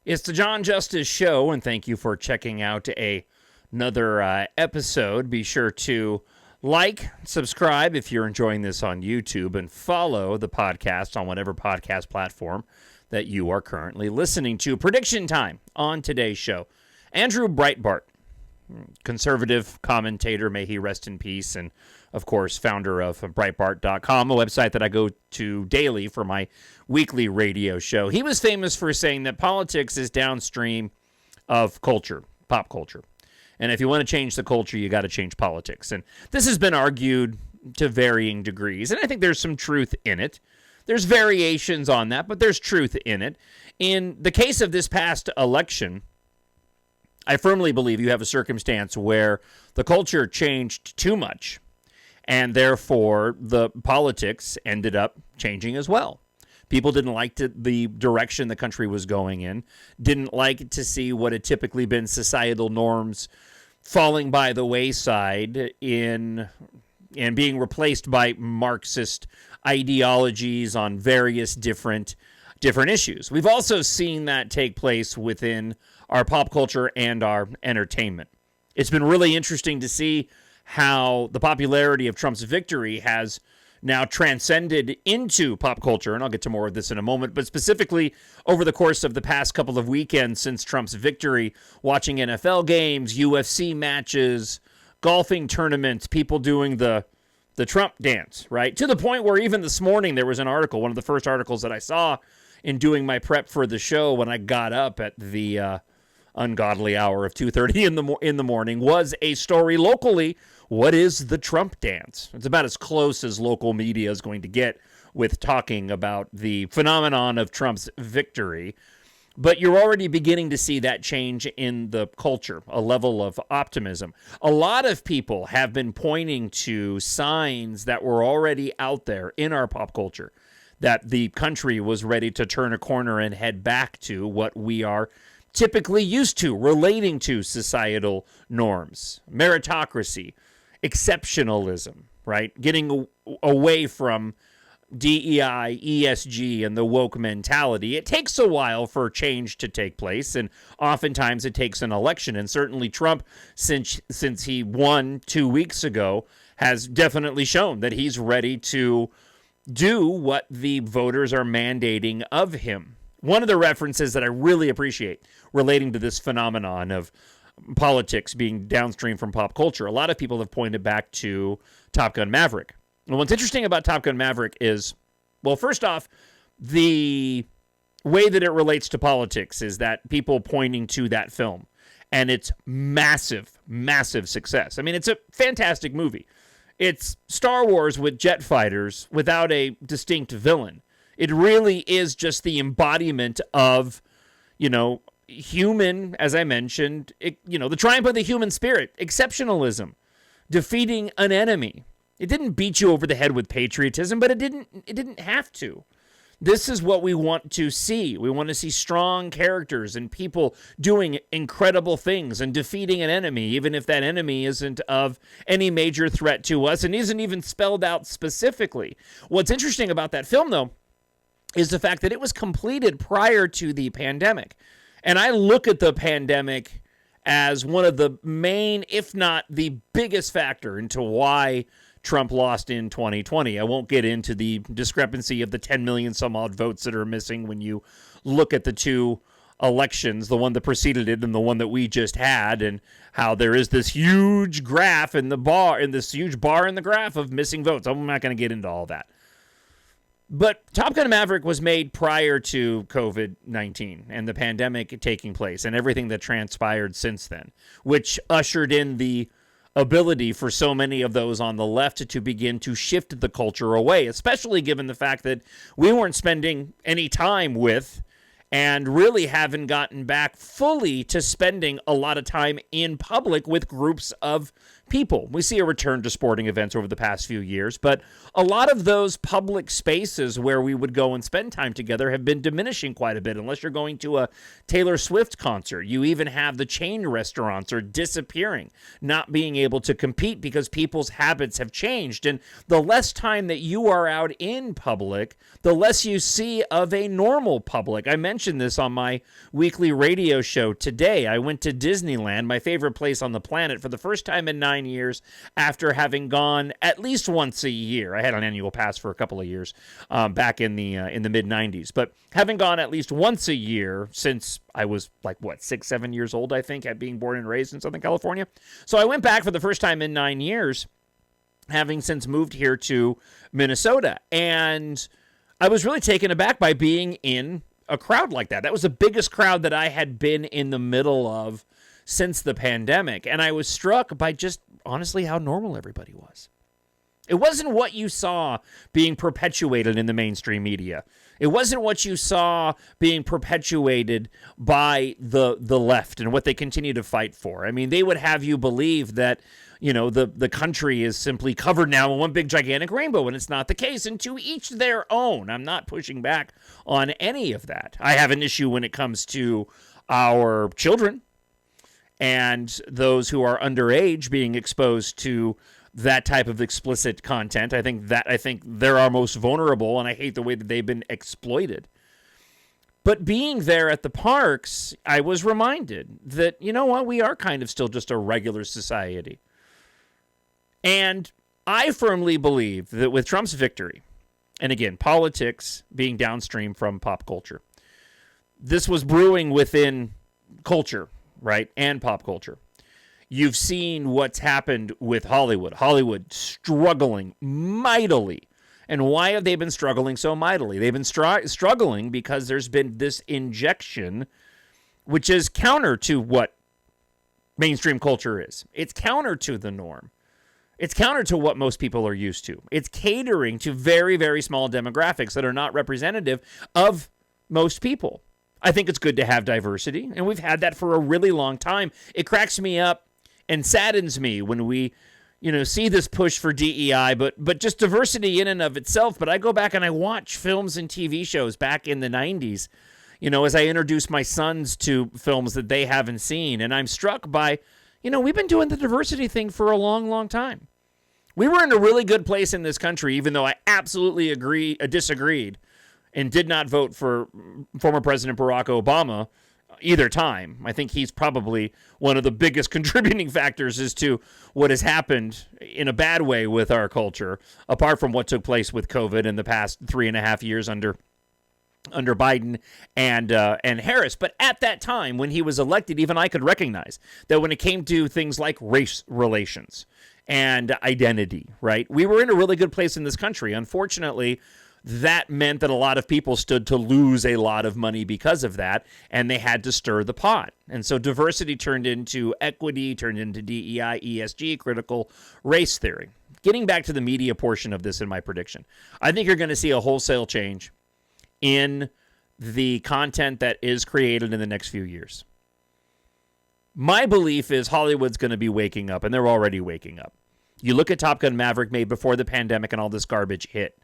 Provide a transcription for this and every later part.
It's the Jon Justice Show, and thank you for checking out another episode. Be sure to like, subscribe if you're enjoying this on YouTube, and follow the podcast on whatever podcast platform that you are currently listening to. Prediction time on today's show. Andrew Breitbart, conservative commentator, may he rest in peace, and of course, founder of Breitbart.com, a website that I go to daily for my weekly radio show. He was famous for saying that politics is downstream of culture, pop culture. And if you want to change the culture, you got to change politics. And this has been argued to varying degrees, and I think there's some truth in it. There's variations on that, but there's truth in it. In the case of this past election, I firmly believe you have a circumstance where the culture changed too much, and therefore the politics ended up changing as well. People didn't like the direction the country was going in, didn't like to see what had typically been societal norms falling by the wayside and being replaced by Marxist ideologies on various different issues. We've also seen that take place within our pop culture and our entertainment. It's been really interesting to see how the popularity of Trump's victory has now transcended into pop culture, and I'll get to more of this in a moment, but specifically over the course of the past couple of weekends since Trump's victory, watching NFL games, UFC matches, golfing tournaments, people doing the Trump dance, right? To the point where even this morning there was an article, one of the first articles that I saw in doing my prep for the show when I got up at the ungodly hour of 2:30 in the morning, was a story locally. What is the Trump dance? It's about as close as local media is going to get with talking about the phenomenon of Trump's victory. But you're already beginning to see that change in the culture, a level of optimism. A lot of people have been pointing to signs that were already out there in our pop culture, that the country was ready to turn a corner and head back to what we are typically used to, relating to societal norms, meritocracy, exceptionalism, right? Getting away from DEI, ESG, and the woke mentality. It takes a while for change to take place, and oftentimes it takes an election. And certainly Trump, since he won 2 weeks ago, has definitely shown that he's ready to do what the voters are mandating of him. One of the references that I really appreciate relating to this phenomenon of politics being downstream from pop culture, a lot of people have pointed back to Top Gun Maverick. And what's interesting about Top Gun Maverick is, well, first off, the way that it relates to politics is that people pointing to that film and its massive, massive success. I mean, it's a fantastic movie. It's Star Wars with jet fighters without a distinct villain. It really is just the embodiment of, human, as I mentioned, the triumph of the human spirit, exceptionalism, defeating an enemy. It didn't beat you over the head with patriotism, but it didn't have to. This is what we want to see. We want to see strong characters and people doing incredible things and defeating an enemy, even if that enemy isn't of any major threat to us and isn't even spelled out specifically. What's interesting about that film, though, is the fact that it was completed prior to the pandemic. And I look at the pandemic as one of the main, if not the biggest factor into why Trump lost in 2020. I won't get into the discrepancy of the 10 million some odd votes that are missing when you look at the two elections, the one that preceded it and the one that we just had, and how there is this huge graph in the bar, in this huge bar in the graph of missing votes. I'm not going to get into all that. But Top Gun Maverick was made prior to COVID-19 and the pandemic taking place and everything that transpired since then, which ushered in the ability for so many of those on the left to begin to shift the culture away, especially given the fact that we weren't spending any time with and really haven't gotten back fully to spending a lot of time in public with groups of people. We see a return to sporting events over the past few years, but a lot of those public spaces where we would go and spend time together have been diminishing quite a bit, unless you're going to a Taylor Swift concert. You even have the chain restaurants are disappearing, not being able to compete because people's habits have changed. And the less time that you are out in public, the less you see of a normal public. I mentioned this on my weekly radio show today. I went to Disneyland, my favorite place on the planet, for the first time in 9 years after having gone at least once a year. I had an annual pass for a couple of years back in the mid-90s, but having gone at least once a year since I was 6, 7 years old, I think, at being born and raised in Southern California. So I went back for the first time in 9 years, having since moved here to Minnesota, and I was really taken aback by being in a crowd like that. That was the biggest crowd that I had been in the middle of since the pandemic, and I was struck by just honestly how normal everybody was. It wasn't what you saw being perpetuated in the mainstream media. It wasn't what you saw being perpetuated by the left and what they continue to fight for. I mean, they would have you believe that, the country is simply covered now in one big gigantic rainbow, and it's not the case. And to each their own. I'm not pushing back on any of that. I have an issue when it comes to our children and those who are underage being exposed to that type of explicit content. I think they're our most vulnerable, and I hate the way that they've been exploited. But being there at the parks, I was reminded that, you know what, we are kind of still just a regular society. And I firmly believe that with Trump's victory, and again, politics being downstream from pop culture, this was brewing within culture, right, and pop culture. You've seen what's happened with Hollywood. Hollywood struggling mightily. And why have they been struggling so mightily? They've been struggling because there's been this injection, which is counter to what mainstream culture is. It's counter to the norm. It's counter to what most people are used to. It's catering to very, very small demographics that are not representative of most people. I think it's good to have diversity, and we've had that for a really long time. It cracks me up and saddens me when we, see this push for DEI, but just diversity in and of itself. But I go back and I watch films and TV shows back in the 90s, as I introduce my sons to films that they haven't seen. And I'm struck by, we've been doing the diversity thing for a long, long time. We were in a really good place in this country, even though I absolutely disagreed and did not vote for former President Barack Obama either time. I think he's probably one of the biggest contributing factors as to what has happened in a bad way with our culture, apart from what took place with COVID in the past 3.5 years under Biden and Harris. But at that time, when he was elected, even I could recognize that when it came to things like race relations and identity, right, we were in a really good place in this country. Unfortunately, that meant that a lot of people stood to lose a lot of money because of that, and they had to stir the pot. And so diversity turned into equity, turned into DEI, ESG, critical race theory. Getting back to the media portion of this in my prediction, I think you're going to see a wholesale change in the content that is created in the next few years. My belief is Hollywood's going to be waking up, and they're already waking up. You look at Top Gun Maverick, made before the pandemic and all this garbage hit.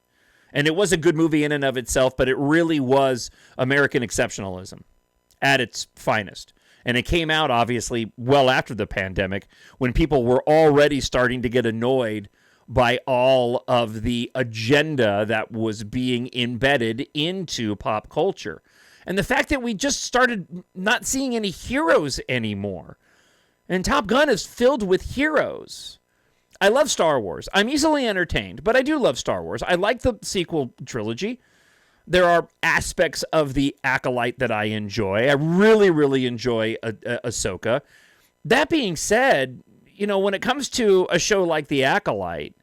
And it was a good movie in and of itself, but it really was American exceptionalism at its finest. And it came out, obviously, well after the pandemic, when people were already starting to get annoyed by all of the agenda that was being embedded into pop culture. And the fact that we just started not seeing any heroes anymore. And Top Gun is filled with heroes. I love Star Wars. I'm easily entertained, but I do love Star Wars. I like the sequel trilogy. There are aspects of the Acolyte that I enjoy. I really, really enjoy Ahsoka. That being said, when it comes to a show like The Acolyte,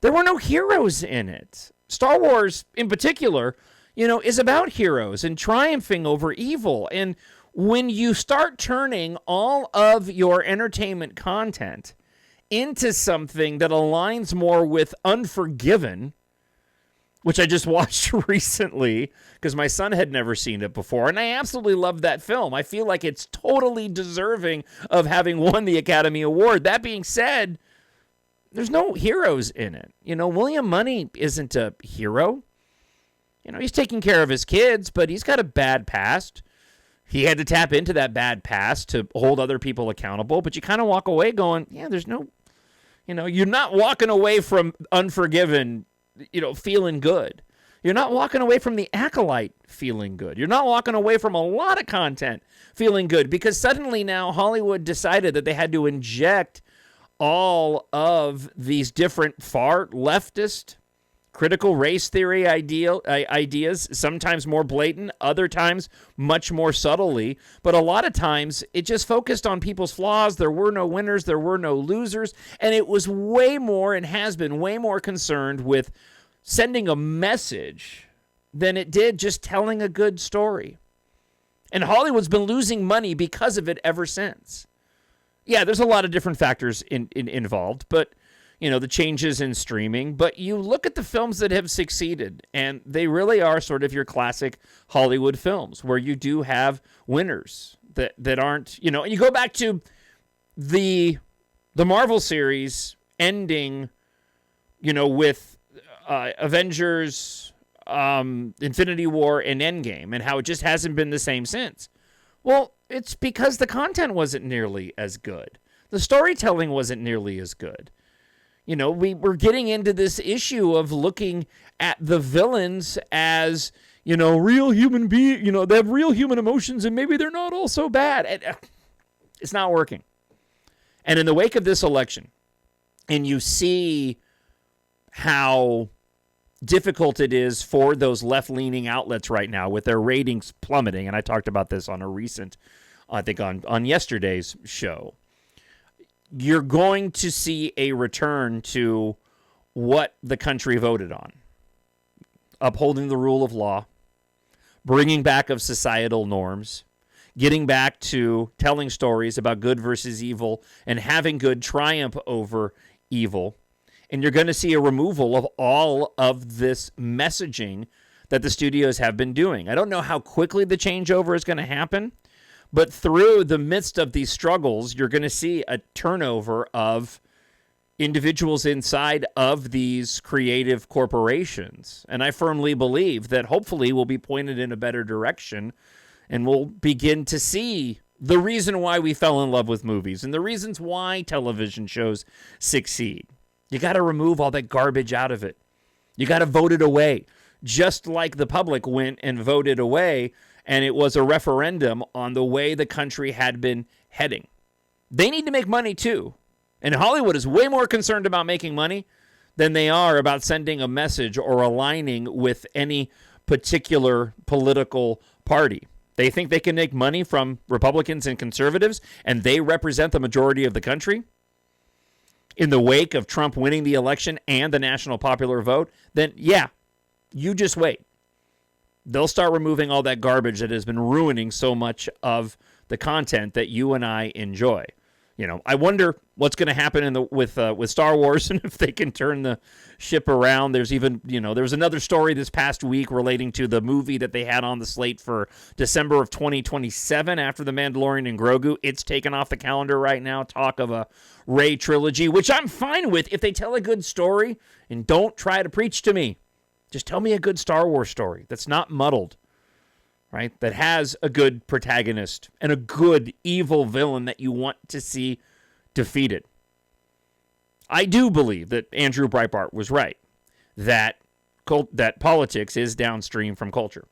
there were no heroes in it. Star Wars, in particular, is about heroes and triumphing over evil. And when you start turning all of your entertainment content into something that aligns more with Unforgiven, which I just watched recently because my son had never seen it before, and I absolutely love that film. I feel like it's totally deserving of having won the Academy Award. That being said, there's no heroes in it. William Money isn't a hero. He's taking care of his kids, but he's got a bad past. He had to tap into that bad past to hold other people accountable, but you kind of walk away going, yeah, there's no, you're not walking away from Unforgiven, feeling good. You're not walking away from The Acolyte feeling good. You're not walking away from a lot of content feeling good, because suddenly now Hollywood decided that they had to inject all of these different far leftist critical race theory ideas, sometimes more blatant, other times much more subtly, but a lot of times it just focused on people's flaws. There were no winners, there were no losers, and it was way more, and has been way more, concerned with sending a message than it did just telling a good story. And Hollywood's been losing money because of it ever since. Yeah, there's a lot of different factors involved, but the changes in streaming, but you look at the films that have succeeded, and they really are sort of your classic Hollywood films where you do have winners that aren't, and you go back to the Marvel series ending, with Avengers, Infinity War, and Endgame, and how it just hasn't been the same since. Well, it's because the content wasn't nearly as good. The storytelling wasn't nearly as good. We're getting into this issue of looking at the villains as, real human beings, they have real human emotions, and maybe they're not all so bad. It's not working. And in the wake of this election, and you see how difficult it is for those left-leaning outlets right now with their ratings plummeting, and I talked about this on a recent, I think on yesterday's show, you're going to see a return to what the country voted on. Upholding the rule of law, bringing back of societal norms, getting back to telling stories about good versus evil, and having good triumph over evil. And you're going to see a removal of all of this messaging that the studios have been doing. I don't know how quickly the changeover is going to happen, but through the midst of these struggles, you're going to see a turnover of individuals inside of these creative corporations. And I firmly believe that hopefully we'll be pointed in a better direction, and we'll begin to see the reason why we fell in love with movies and the reasons why television shows succeed. You got to remove all that garbage out of it. You got to vote it away, just like the public went and voted away, and it was a referendum on the way the country had been heading. They need to make money too. And Hollywood is way more concerned about making money than they are about sending a message or aligning with any particular political party. They think they can make money from Republicans and conservatives, and they represent the majority of the country in the wake of Trump winning the election and the national popular vote. Then, yeah, you just wait. They'll start removing all that garbage that has been ruining so much of the content that you and I enjoy. I wonder what's going to happen with Star Wars, and if they can turn the ship around. There's even, there was another story this past week relating to the movie that they had on the slate for December of 2027 after The Mandalorian and Grogu. It's taken off the calendar right now. Talk of a Rey trilogy, which I'm fine with if they tell a good story and don't try to preach to me. Just tell me a good Star Wars story that's not muddled, right? That has a good protagonist and a good evil villain that you want to see defeated. I do believe that Andrew Breitbart was right, that politics is downstream from culture.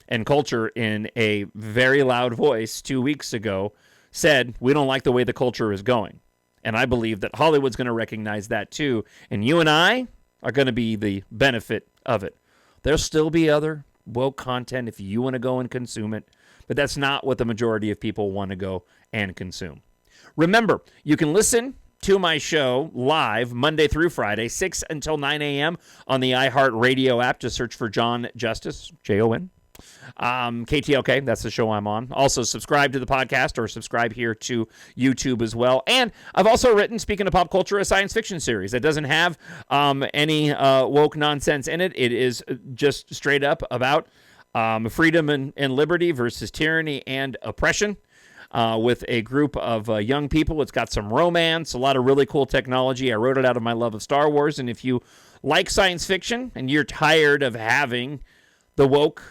And culture, in a very loud voice 2 weeks ago, said, we don't like the way the culture is going. And I believe that Hollywood's going to recognize that too. And you and I are going to be the benefit of it. There'll still be other woke content if you want to go and consume it, but that's not what the majority of people want to go and consume. Remember, you can listen to my show live Monday through Friday, 6 until 9 a.m. on the Iheartradio app. Just search for Jon Justice, Jon. KTLK, that's the show I'm on. Also, subscribe to the podcast or subscribe here to YouTube as well. And I've also written, speaking of pop culture, a science fiction series that doesn't have any woke nonsense in it. It is just straight up about freedom and liberty versus tyranny and oppression. with a group of young people. It's got some romance, a lot of really cool technology. I wrote it out of my love of Star Wars, and if you like science fiction and you're tired of having the woke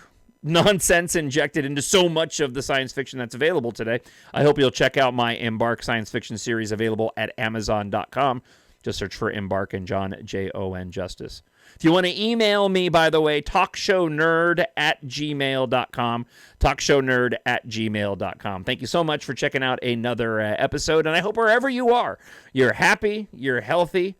nonsense injected into so much of the science fiction that's available today, I hope you'll check out my Embark science fiction series available at Amazon.com. Just search for Embark and Jon, Jon Justice. If you want to email me, by the way, talkshownerd@gmail.com. Talkshownerd@gmail.com. Thank you so much for checking out another episode, and I hope wherever you are, you're happy, you're healthy,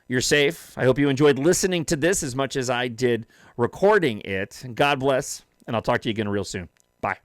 you're safe. I hope you enjoyed listening to this as much as I did recording it. God bless, and I'll talk to you again real soon. Bye.